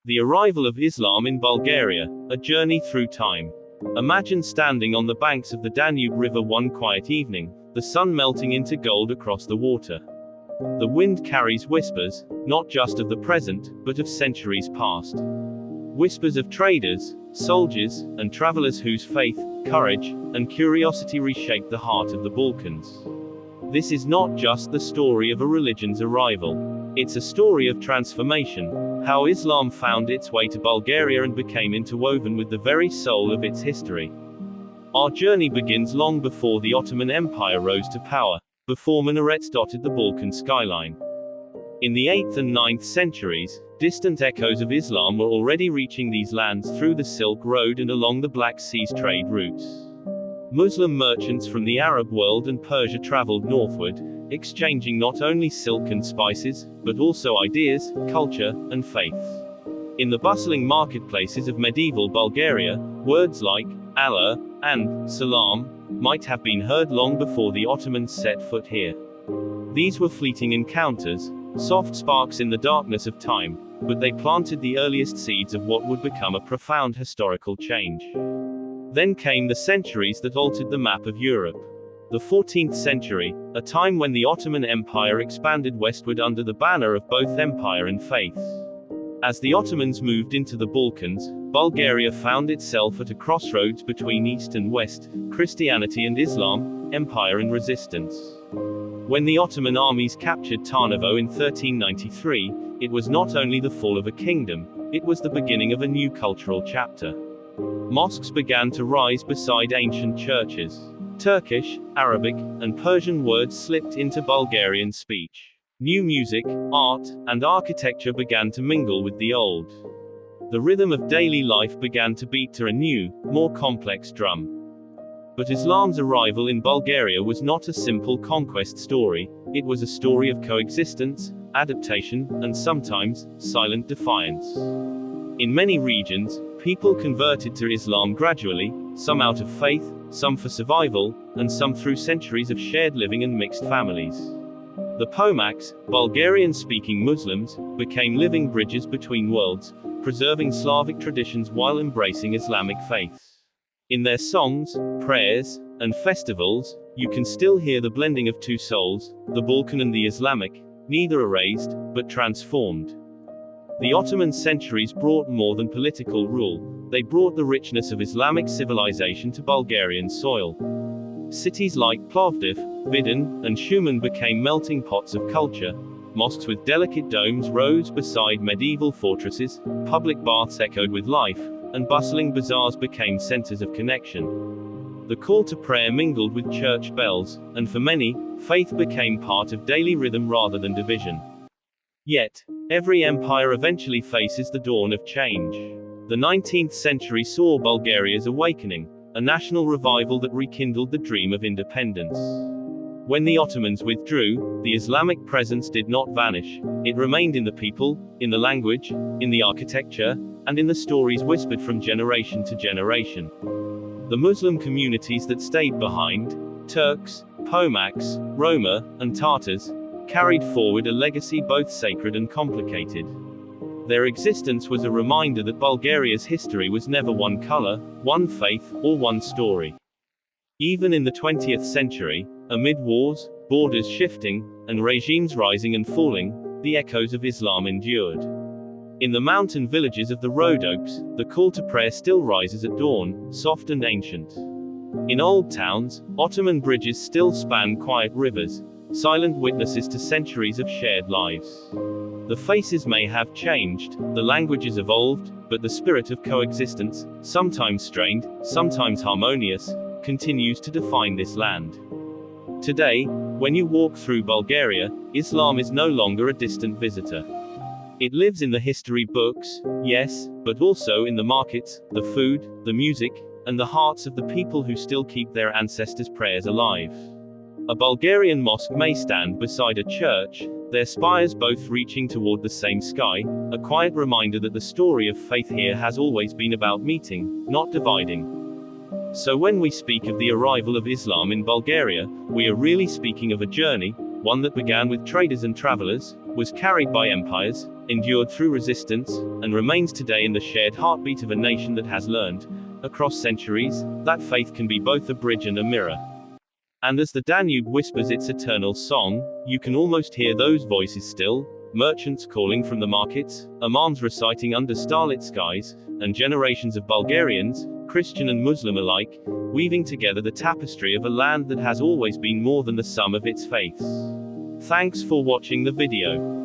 The arrival of Islam in Bulgaria, a journey through time. Imagine standing on the banks of the Danube River one quiet evening, the sun melting into gold across the water. The wind carries whispers, not just of the present, but of centuries past. Whispers of traders, soldiers, and travelers whose faith, courage, and curiosity reshaped the heart of the Balkans. This is not just the story of a religion's arrival. It's a story of transformation, how Islam found its way to Bulgaria and became interwoven with the very soul of its history. Our journey begins long before the Ottoman Empire rose to power, before minarets dotted the Balkan skyline. In the 8th and 9th centuries, distant echoes of Islam were already reaching these lands through the Silk Road and along the Black Sea's trade routes. Muslim merchants from the Arab world and Persia traveled northward, exchanging not only silk and spices, but also ideas, culture, and faith. In the bustling marketplaces of medieval Bulgaria, words like Allah and Salam might have been heard long before the Ottomans set foot here. These were fleeting encounters, soft sparks in the darkness of time, but they planted the earliest seeds of what would become a profound historical change. Then came the centuries that altered the map of Europe. The 14th century, a time when the Ottoman Empire expanded westward under the banner of both empire and faith. As the Ottomans moved into the Balkans, Bulgaria found itself at a crossroads between East and West, Christianity and Islam, empire and resistance. When the Ottoman armies captured Tarnovo in 1393, it was not only the fall of a kingdom, it was the beginning of a new cultural chapter. Mosques began to rise beside ancient churches. Turkish, Arabic, and Persian words slipped into Bulgarian speech. New music, art, and architecture began to mingle with the old. The rhythm of daily life began to beat to a new, more complex drum. But Islam's arrival in Bulgaria was not a simple conquest story, it was a story of coexistence, adaptation, and sometimes, silent defiance. In many regions, people converted to Islam gradually, some out of faith, some for survival, and some through centuries of shared living and mixed families. The Pomaks, Bulgarian-speaking Muslims, became living bridges between worlds, preserving Slavic traditions while embracing Islamic faiths. In their songs, prayers, and festivals, you can still hear the blending of two souls, the Balkan and the Islamic, neither erased, but transformed. The Ottoman centuries brought more than political rule, they brought the richness of Islamic civilization to Bulgarian soil. Cities like Plovdiv, Vidin, and Shumen became melting pots of culture. Mosques with delicate domes rose beside medieval fortresses, public baths echoed with life, and bustling bazaars became centers of connection. The call to prayer mingled with church bells, and for many, faith became part of daily rhythm rather than division. Yet, every empire eventually faces the dawn of change. The 19th century saw Bulgaria's awakening, a national revival that rekindled the dream of independence. When the Ottomans withdrew, the Islamic presence did not vanish, it remained in the people, in the language, in the architecture, and in the stories whispered from generation to generation. The Muslim communities that stayed behind, Turks, Pomaks, Roma, and Tatars, carried forward a legacy both sacred and complicated. Their existence was a reminder that Bulgaria's history was never one color, one faith, or one story. Even in the 20th century, amid wars, borders shifting, and regimes rising and falling, the echoes of Islam endured. In the mountain villages of the Rhodopes, the call to prayer still rises at dawn, soft and ancient. In old towns, Ottoman bridges still span quiet rivers, silent witnesses to centuries of shared lives. The faces may have changed, the languages evolved, but the spirit of coexistence, sometimes strained, sometimes harmonious, continues to define this land. Today, when you walk through Bulgaria, Islam is no longer a distant visitor. It lives in the history books, yes, but also in the markets, the food, the music, and the hearts of the people who still keep their ancestors' prayers alive. A Bulgarian mosque may stand beside a church, their spires both reaching toward the same sky, a quiet reminder that the story of faith here has always been about meeting, not dividing. So when we speak of the arrival of Islam in Bulgaria, we are really speaking of a journey, one that began with traders and travelers, was carried by empires, endured through resistance, and remains today in the shared heartbeat of a nation that has learned, across centuries, that faith can be both a bridge and a mirror. And as the Danube whispers its eternal song, you can almost hear those voices still, merchants calling from the markets, imams reciting under starlit skies, and generations of Bulgarians, Christian and Muslim alike, weaving together the tapestry of a land that has always been more than the sum of its faiths. Thanks for watching the video.